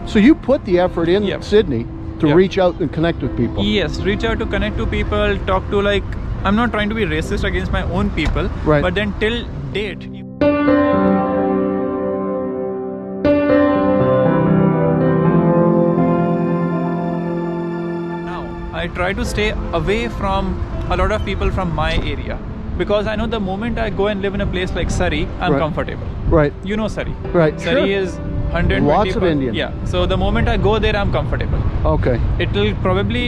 So you put the effort in Yep. Sydney to Yep. reach out and connect with people. Yes, reach out to connect to people, talk to, like, I'm not trying to be racist against my own people, Right. but then till date, now I try to stay away from a lot of people from my area, because I know the moment I go and live in a place like Surrey, I'm Right. comfortable. Right. You know Surrey. Right. Surrey Sure. is 120. Lots of Indian. Yeah. So the moment I go there, I'm comfortable. Okay. It'll probably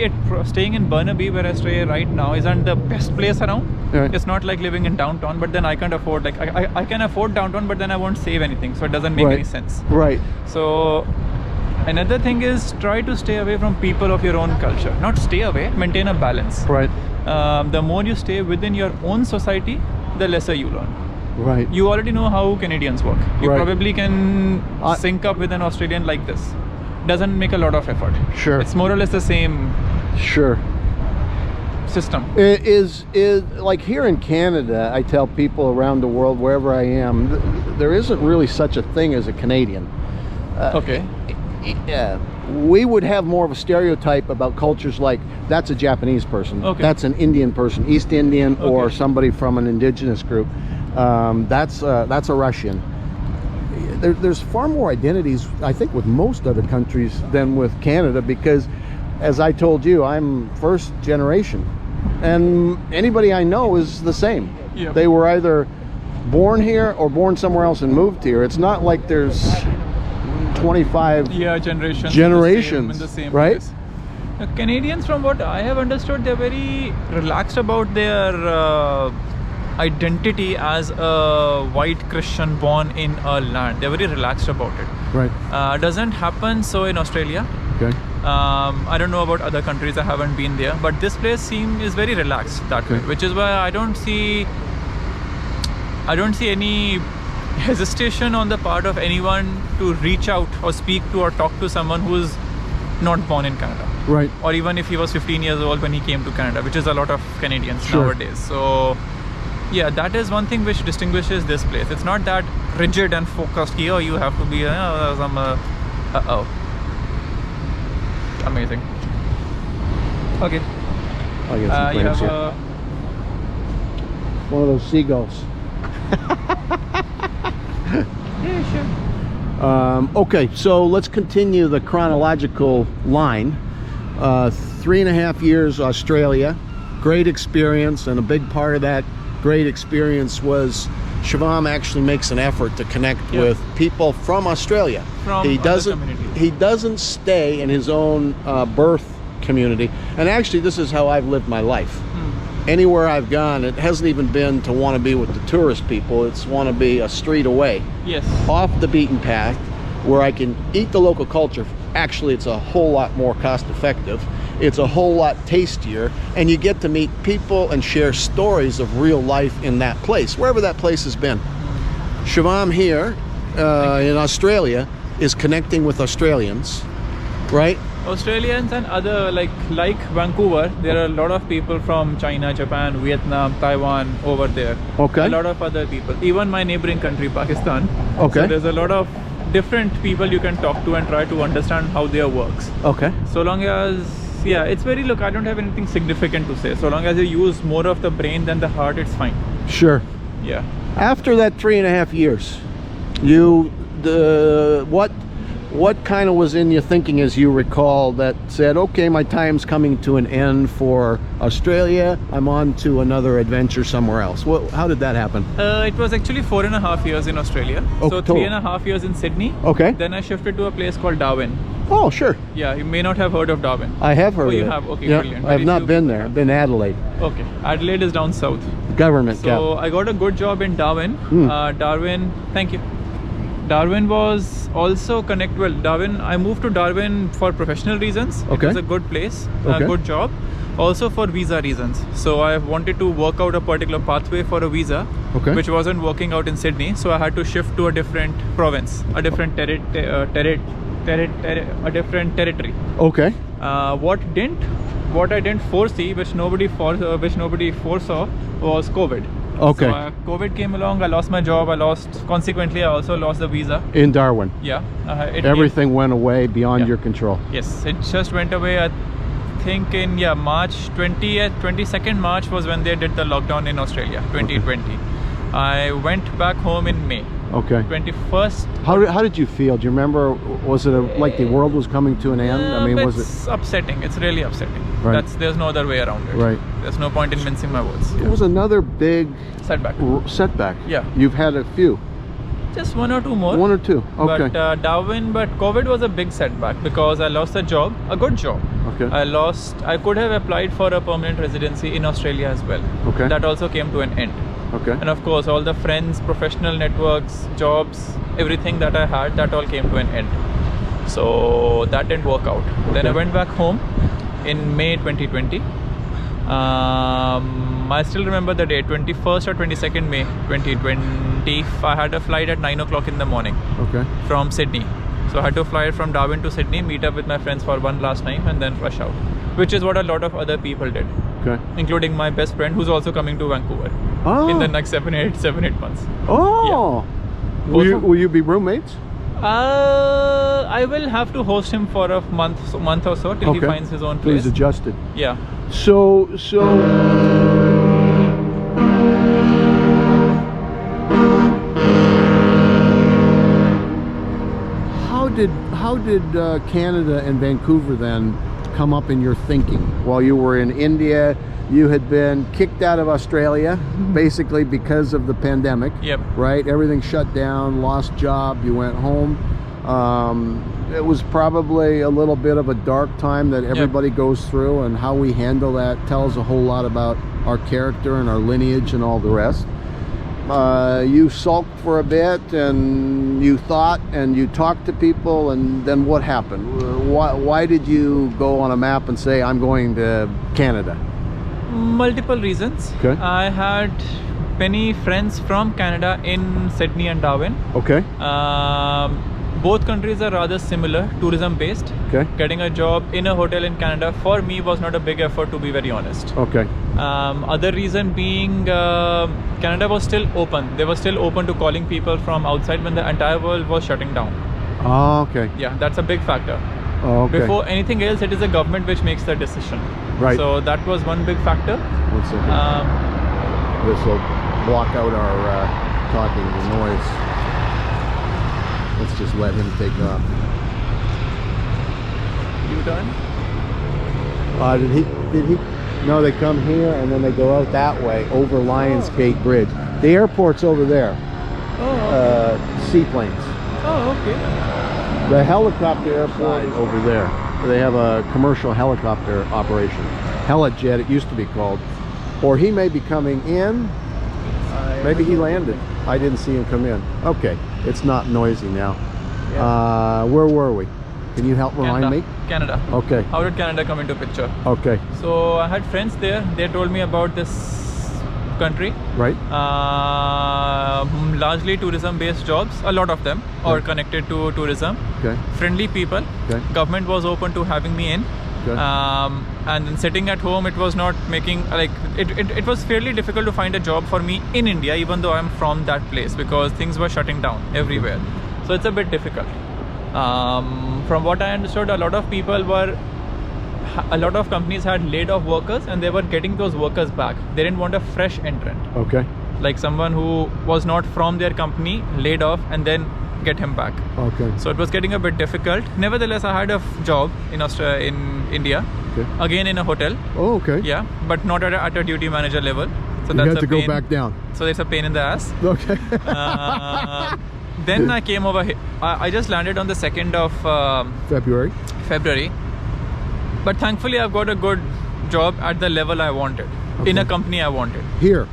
staying in Burnaby, where I stay right now, isn't the best place around. Right. It's not like living in downtown, but then I can't afford, like, I can afford downtown, but then I won't save anything, so it doesn't make Right. any sense. Right. So another thing is, try to stay away from people of your own culture. Not stay away, maintain a balance. Right. The more you stay within your own society, the lesser you learn. Right. You already know how Canadians work. You Right. probably can I- sync up with an Australian like this. Doesn't make a lot of effort. Sure. It's more or less the same Sure. system. It is like here in Canada, I tell people around the world, wherever I am, there isn't really such a thing as a Canadian. Okay. Yeah, we would have more of a stereotype about cultures like that's a Japanese person, Okay. that's an Indian person, East Indian, or Okay. somebody from an indigenous group. That's a Russian. There's far more identities, I think, with most other countries than with Canada, because, as I told you, I'm first generation, and anybody I know is the same. Yep. They were either born here or born somewhere else and moved here. It's not like there's 25 Yeah, generations. generations, in the same right? place. The Canadians, from what I have understood, they're very relaxed about their identity as a white Christian born in a land. They're very relaxed about it. Right. Doesn't happen so in Australia. Okay. I don't know about other countries, I haven't been there, but this place is very relaxed that way, Okay. which is why I don't see any hesitation on the part of anyone to reach out or speak to or talk to someone who's not born in Canada, Right. or even if he was 15 years old when he came to Canada, which is a lot of Canadians Sure. nowadays. So yeah, that is one thing which distinguishes this place. It's not that rigid and focused here. You have to be amazing. Okay. I get some You plants have here. One of those seagulls. yeah, sure. Okay, so let's continue the chronological line. 3.5 years Australia, great experience, and a big part of that great experience was Shivam actually makes an effort to connect Yeah. with people from Australia. From he other doesn't communities. he doesn't stay in his own birth community, and actually this is how I've lived my life. Anywhere I've gone, it hasn't even been to want to be with the tourist people. It's want to be a street away, Yes. off the beaten path, where I can eat the local culture. Actually, it's a whole lot more cost effective. It's a whole lot tastier, and you get to meet people and share stories of real life in that place, wherever that place has been. Shivam here in Australia is connecting with Australians, right? Australians and other like Vancouver, there are a lot of people from China, Japan, Vietnam, Taiwan over there. Okay. A lot of other people. Even my neighboring country, Pakistan. Okay. So there's a lot of different people you can talk to and try to understand how their works. Okay. So long as, yeah, it's very, look, I don't have anything significant to say. So long as you use more of the brain than the heart, it's fine. Sure. Yeah. After that 3.5 years, what kind of was in your thinking as you recall that said, okay, my time's coming to an end for Australia, I'm on to another adventure somewhere else? How did that happen? It was actually 4.5 years in Australia. Oh, so total. 3.5 years in Sydney. Okay. Then I shifted to a place called Darwin. Oh, sure. Yeah, you may not have heard of Darwin. I have heard Oh, of you it. have? Okay, Yeah, brilliant. I have Very not few been people there. have. I've been Adelaide. Okay, Adelaide is down south. Government, So I got a good job in Darwin. Darwin, thank you. Darwin was also Darwin, I moved to Darwin for professional reasons. Okay. It was a good place, Okay. a good job. Also for visa reasons. So I wanted to work out a particular pathway for a visa, Okay. which wasn't working out in Sydney. So I had to shift to a different province, a different territory. Okay. What I didn't foresee, which nobody foresaw, was COVID. Okay. So COVID came along, I lost my job, consequently, I also lost the visa. In Darwin. Yeah. Everything went away beyond Yeah. your control. Yes, it just went away. I think in March 20th, 22nd March was when they did the lockdown in Australia, 2020. I went back home in May. Okay. 21st. How did you feel? Do you remember? Was it like the world was coming to an end? I mean, was it? It's upsetting. It's really upsetting. Right. There's no other way around it. Right. There's no point in mincing my words. It was another big Setback. setback. Yeah. You've had a few. Just one or two more. One or two. Okay. But COVID was a big setback because I lost a job, a good job. Okay. I could have applied for a permanent residency in Australia as well. Okay. That also came to an end. Okay. And of course, all the friends, professional networks, jobs, everything that I had, that all came to an end. So that didn't work out. Then I went back home in May 2020. I still remember the day, 21st or 22nd May 2020. I had a flight at 9 o'clock in the morning Okay. from Sydney. So I had to fly from Darwin to Sydney, meet up with my friends for one last time and then rush out. Which is what a lot of other people did. Okay. Including my best friend who's also coming to Vancouver Oh. in the next 7-8 months. Oh. Both Will you be roommates? I will have to host him for a month or so till he finds his own place. He's adjusted. Yeah. So how did Canada and Vancouver then come up in your thinking? While you were in India, you had been kicked out of Australia basically because of the pandemic. Yep. Right? Everything shut down, lost job, you went home. It was probably a little bit of a dark time that everybody goes through, and how we handle that tells a whole lot about our character and our lineage and all the rest. You sulked for a bit and you thought and you talked to people, and then what happened? Why did you go on a map and say, I'm going to Canada? Multiple reasons. Okay. I had many friends from Canada in Sydney and Darwin. Okay. Both countries are rather similar, tourism based. Okay. Getting a job in a hotel in Canada for me was not a big effort, to be very honest. Okay. Other reason being Canada was still open. They were still open to calling people from outside when the entire world was shutting down. Oh, okay. Yeah, that's a big factor. Oh, okay. Before anything else, it is the government which makes the decision. Right. So that was one big factor. 1 second. This will block out our talking, the noise. Let's just let him take off. U-turn? Did he? No, they come here and then they go out that way over Lions Gate Bridge. The airport's over there. Oh, Seaplanes. oh, okay. The helicopter airport is over there. They have a commercial helicopter operation. Helijet, it used to be called. Or he may be coming in. Maybe he landed. I didn't see him come in. Okay, it's not noisy now. Yeah. Where were we? Can you help remind me? Canada. Okay. How did Canada come into picture? Okay. So I had friends there. They told me about this country. Right. Largely tourism-based jobs. A lot of them are connected to tourism. Okay. Friendly people. Okay. Government was open to having me in. Okay. And then sitting at home, it was not making like it was fairly difficult to find a job for me in India, even though I'm from that place, because things were shutting down everywhere. So it's a bit difficult. From what I understood, a lot of companies had laid off workers and they were getting those workers back. They didn't want a fresh entrant. Okay. Like someone who was not from their company, laid off, and then get him back. Okay. So it was getting a bit difficult. Nevertheless, I had a job in India, again in a hotel. Oh, okay. Yeah, but not at a duty manager level. So you that's had a to pain. go back down. So it's a pain in the ass. Okay. Then I came over here. I just landed on the 2nd of February. But thankfully, I've got a good job at the level I wanted, in a company I wanted. Here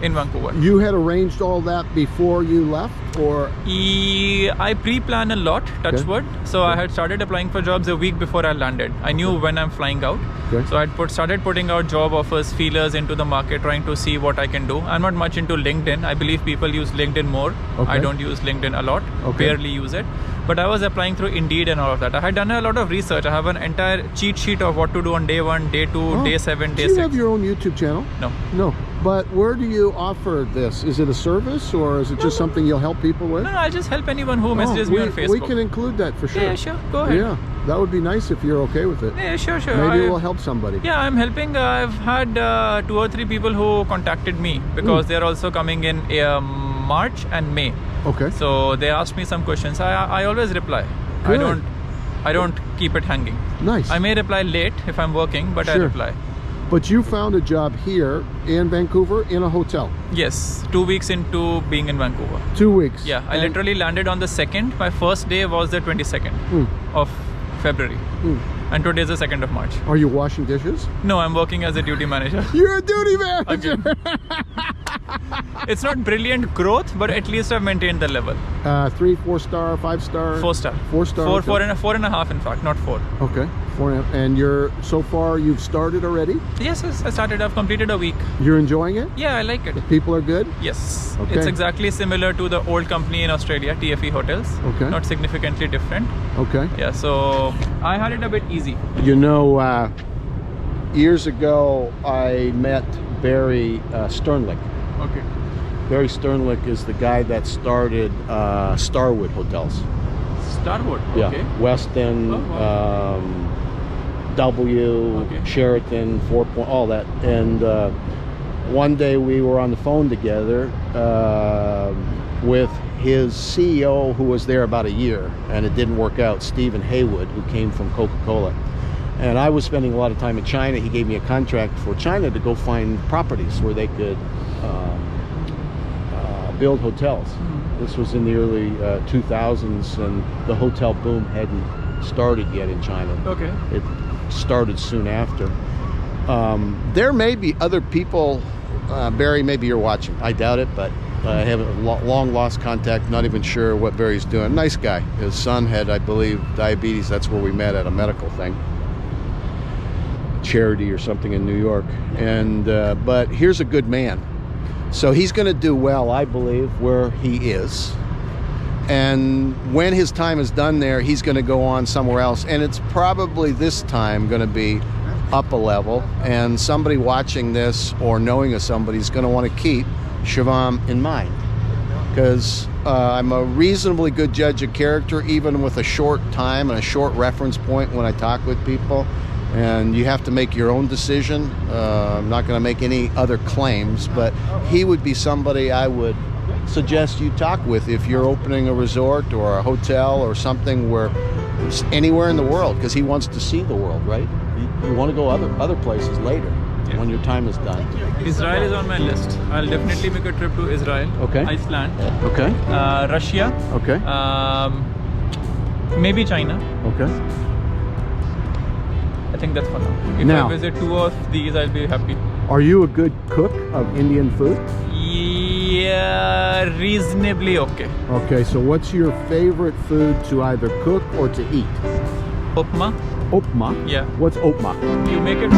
In Vancouver. You had arranged all that before you left, or? I pre-plan a lot, touch wood. So I had started applying for jobs a week before I landed. I knew when I'm flying out. Okay. So I started putting out job offers, feelers into the market, trying to see what I can do. I'm not much into LinkedIn. I believe people use LinkedIn more. Okay. I don't use LinkedIn a lot, barely use it. but I was applying through Indeed and all of that. I had done a lot of research. I have an entire cheat sheet of what to do on day 1, day 2, day 7, day Do 6. you have your own YouTube channel? No. No. But where do you offer this? Is it a service or is it just something you'll help people with? No, I just help anyone who messages me on Facebook. We can include that for sure. Yeah, sure. Go ahead. Yeah, that would be nice if you're okay with it. Yeah, sure. Maybe it will help somebody. Yeah, I'm helping. I've had 2 or 3 people who contacted me because they're also coming in March and May. Okay. So they asked me some questions. I always reply. Good. I don't keep it hanging. Nice. I may reply late if I'm working, but I Sure. reply. But you found a job here in Vancouver in a hotel. Yes, 2 weeks into being in Vancouver. 2 weeks. Yeah, I literally landed on the 2nd. My first day was the 22nd of February. And today is the 2nd of March. Are you washing dishes? No, I'm working as a duty manager. You're a duty manager. It's not brilliant growth, but at least I've maintained the level. 3, 4 star, 5 star? 4 star. 4 star. Four and a half, in fact, not 4. Okay. 4.5. And so far you've started already? Yes, I started. I've completed a week. You're enjoying it? Yeah, I like it. People are good? Yes. Okay. It's exactly similar to the old company in Australia, TFE Hotels. Okay. Not significantly different. Okay. Yeah, so I had it a bit easy. You know, years ago I met Barry Sternlick. Okay. Barry Sternlick is the guy that started Starwood Hotels. Starwood. Yeah. Okay. Westin, Oh, wow. W, Okay. Sheraton, 4 Point, all that. And one day we were on the phone together with his CEO who was there about a year, and it didn't work out, Stephen Haywood, who came from Coca-Cola. And I was spending a lot of time in China. He gave me a contract for China to go find properties where they could build hotels. This was in the early 2000s, and the hotel boom hadn't started yet in China. Okay. It started soon after. There may be other people, Barry, maybe you're watching. I doubt it, but I have long lost contact, not even sure what Barry's doing. Nice guy. His son had, I believe, diabetes. That's where we met, at a medical thing. Charity or something in New York. And but here's a good man. So he's going to do well, I believe, where he is. And when his time is done there, he's going to go on somewhere else. And it's probably this time going to be up a level. And somebody watching this or knowing of somebody is going to want to keep Shivam in mind. Because I'm a reasonably good judge of character, even with a short time and a short reference point when I talk with people. And you have to make your own decision. I'm not going to make any other claims, but he would be somebody I would suggest you talk with if you're opening a resort or a hotel or something, where anywhere in the world, because he wants to see the world, right? You want to go other places later when your time is done. Israel is on my list. I'll definitely make a trip to Israel. Okay. Iceland. Okay. Russia. Okay. Maybe China. Okay. I think that's for now. If Now- I visit 2 of these, I'll be happy. Are you a good cook of Indian food? Yeah, reasonably okay. Okay, so what's your favorite food to either cook or to eat? Upma. Upma? Yeah. What's upma? You make it